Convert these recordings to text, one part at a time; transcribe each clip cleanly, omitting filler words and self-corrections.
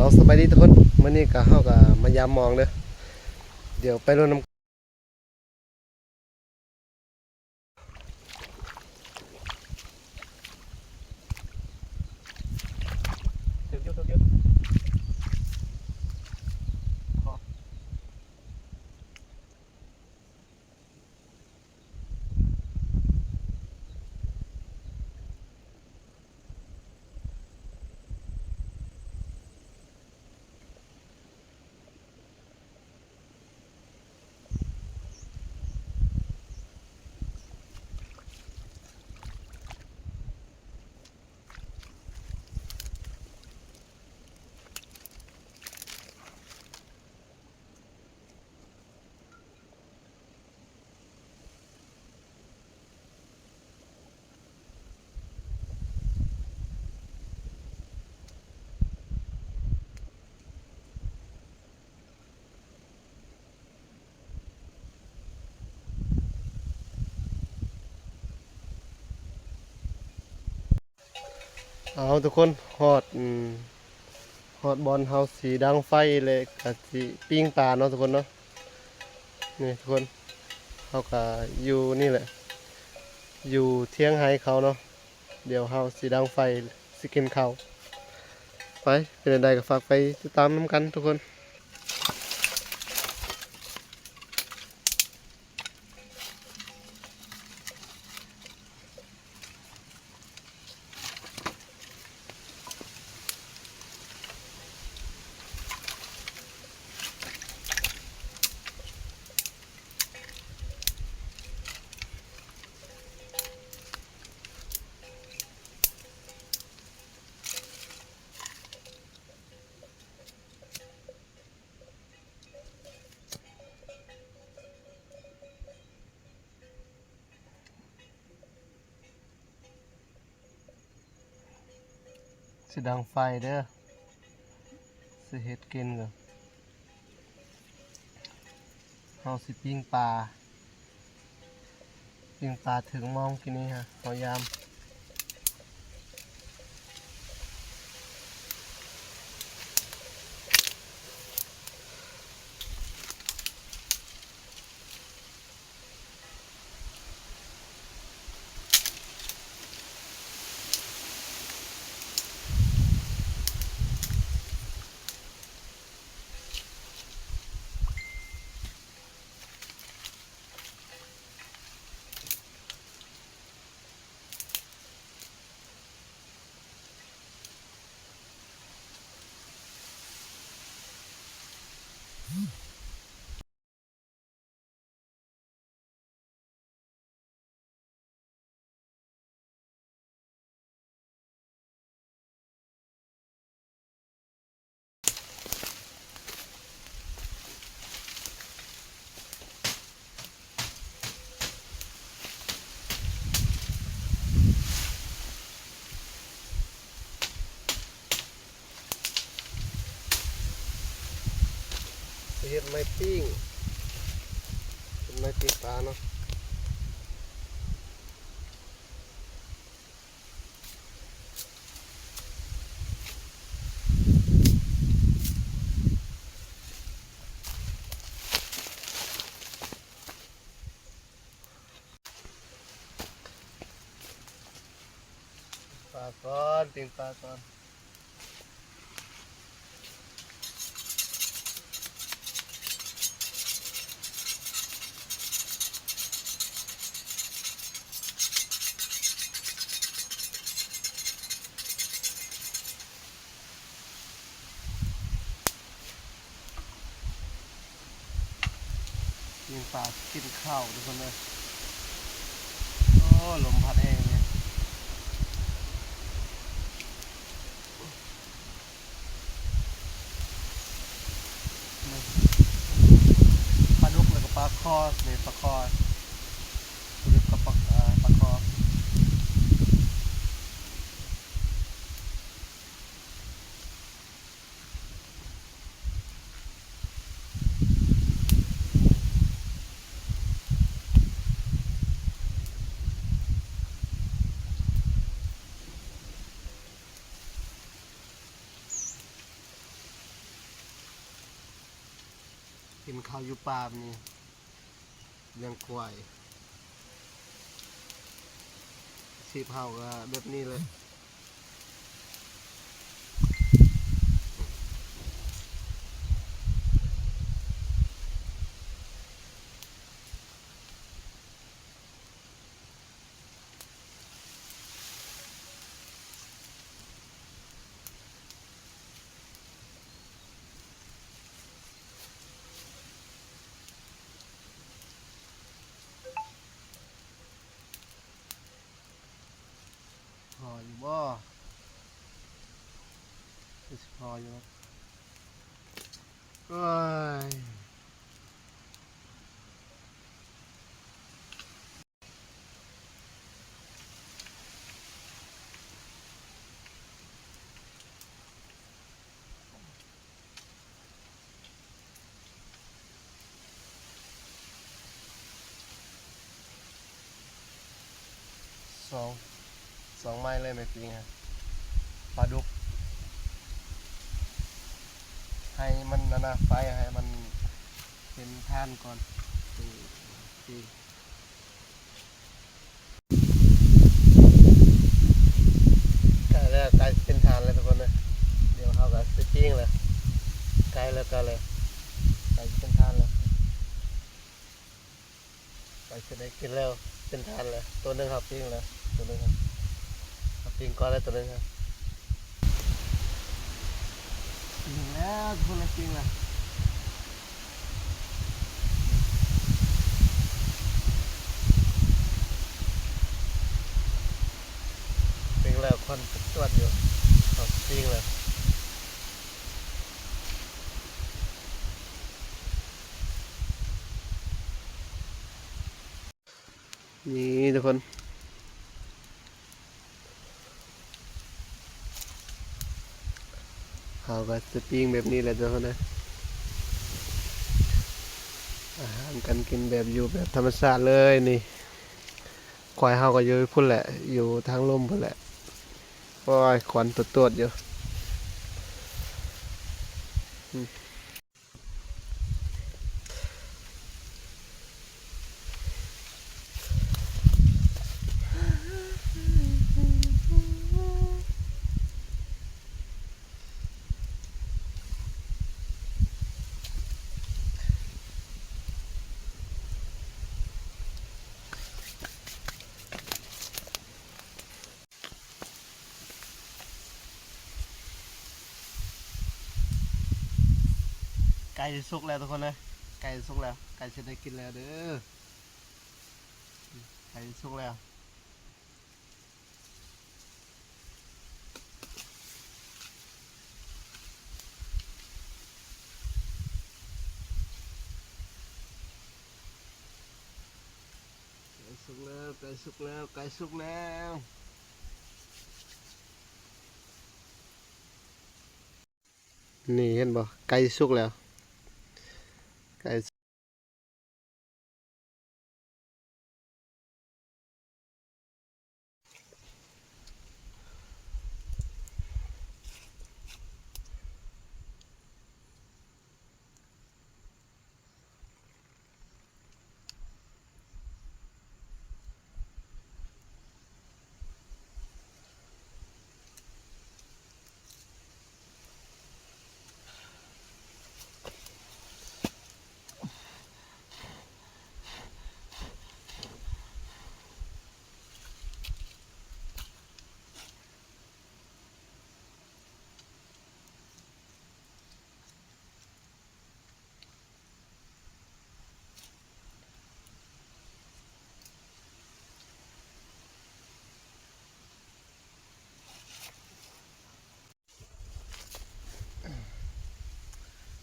เอาสบายดีทุกคนมื้อนี้ก็เฮาก็มายามมองเด้อเดี๋ยวไปรดน้ำเดี๋ยวเอาทุกคนฮอดบอลเฮาสีดังไฟเลยก็สิปิ้งปลาเนาะทุกคนเนาะนี่ทุกคนเฮาก็อยู่นี่แหละอยู่เที่ยงไห้เขาเนาะเดี๋ยวเฮาสิดังไฟสิกินข้าวไปเป็นจั่งใดก็ฝากไปติดตามนํกันทุกคนสิดังไฟเด้อสิเฮ็ดกินก่อนเฮาสิปิ้งปลาถึงมองกินนี่ฮะเฮายามสิเฮ็ดไม้ปิ้งเป็นไม้ปิ้งปลาเนาะปลาก่อนปิ้งปลาก่อนปิ้งปลากินข้าวทุกคนเลยโอ้ลมพัดแห้งเนี่ยปลาดุกแล้วก็ปลาคอนี่ปลาคอปลาดุกกับปลาคอ กินข้าวอยู่ป่านี่เลี้ยงควายชีพเฮาก็แบบนี้เลยพออยู่บ่พออยู่โอ้ยสองไม้เลยไม่จริงฮะปลาดุกให้มันนะไฟให้มันเป็นท่านก่อนตีใกล้แล้วใกล้เป็นทานแล้วทุกคนเลยเดี๋ยวเขาก็จะปิ้งเลยใกล้แล้วก็เลยใกล้เป็นทานแล้วใกล้จะได้กินแล้วเป็นทานแล้วตัวหนึงครับปิ้งแล้วตัวหนึงครับปิ้งก่อนแล้วตัวหนึงครับปิ้งแล้วทุกคนเลยปิ้งแล้วปิ้งแล้วควันตรวจอยู่ครับปิ้งแล้วนี่ทุกคนเขาก็จะปิ้งแบบนี้แหละทุกคนนะอาหารกันกินแบบอยู่แบบธรรมชาติเลยนี่ควายเขาก็อยู่พุ่นแหละอยู่ทางลมพุ่นแหละโอ้ยควันตรวจอยู่ไก่สุกแล้วทุกคนเลยไก่สุกแล้วไก่จะได้กินแล้วเด้อไก่สุกแล้วไก่สุกแล้วไก่สุกแล้วไก่สุกแล้วนี่เห็นบ่ไก่สุกแล้วไก่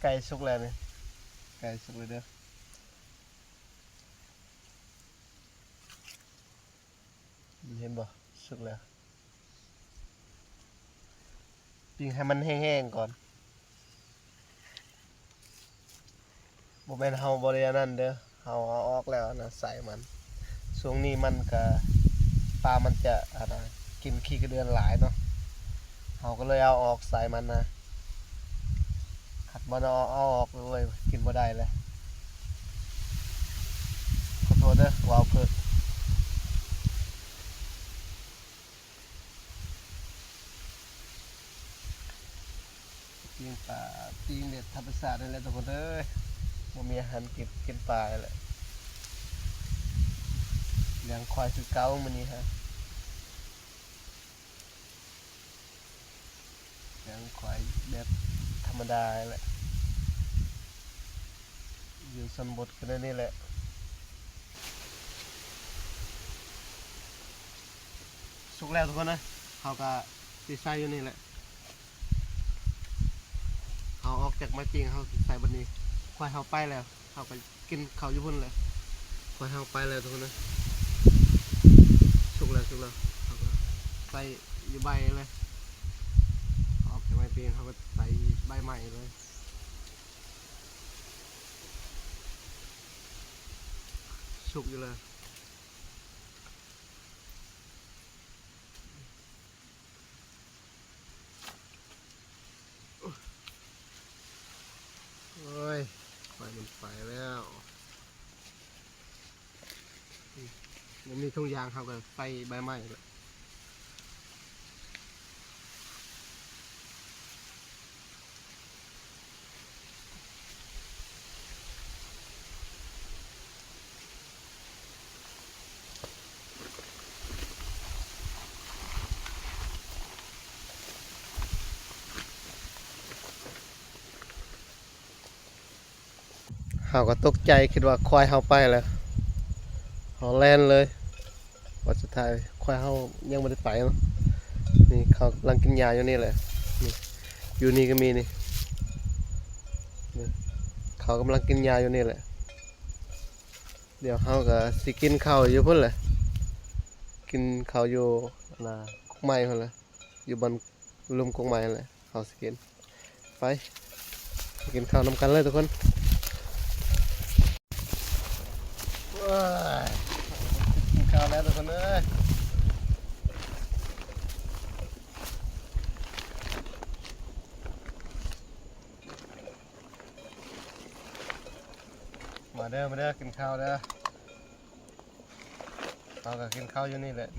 ไก่สุกแล้วนี่ไก่สุกเลยเด้อเห็นบ่สุกแล้วปิ้งให้มันแห้งๆก่อนบ่แม่นเฮาบ่ได้อันนั้นเด้อเฮาเอาออกแล้วนะใส่มันช่วงนี้มันก็ปลามันจะกินขี้กระเดือนหลายเนาะเฮาก็เลยเอาออกใส่มันนะขัดบ่เอาออกเลยกินบ่ได้เลย เด้อว้าวเกิดปิ้งปลาปิ้งเด็ดธรรมชาตินั่นแหละทุกคนเอ้ยบ่มีอาหารกินปลาแหละเลี้ยงควายคือเก่ามื้อนี้ฮะเลี้ยงควายแบบธรรมดาแหละอยู่ชนบทกันนี่แหละสุกแล้วทุกคนนะเขาก็สิใส่อยู่นี่แหละเอาออกจากไม้ปิ้งเขาสิใส่บนนี้ควายเขาไปแล้วเขาก็กินเขาอยู่พุ่นเลยควายเขาไปแล้วทุกคนนะสุกแล้วเขาก็ใส่อยู่ใบเลยออกจากไม้ปิ้งเขาก็ใส่ใบใหม่เลยสุกอยู่เลยโอ้ยไฟมันไปแล้วมันมีทุ่งยางเขาก็ไฟใบไม้เลยเขาก็ตกใจคิดว่าควายเขาไปแล้วเขาแล่นเลยว่าสุดท้ายควายเขายังไม่ได้ไปเนาะนี่เขากำลังกินยาอยู่นี่แหละนี่อยู่นี่ก็มีนี่เขากำลังกินยาอยู่นี่แหละเดี๋ยวเขาก็สิกินข้าวอยู่พุ่นแหละกินข้าวอยู่กุ๊กไม้พุ่นแหละอยู่บนลุมกุ๊กไม้นั่นแหละเขาสิกินไปกินข้าวนำกันเลยทุกคนว้ายกินข้าวแล้วทุกคนเอ้ยมาเด้อกินข้าวเด้อเราก็กินข้าวอยู่นี่แหละ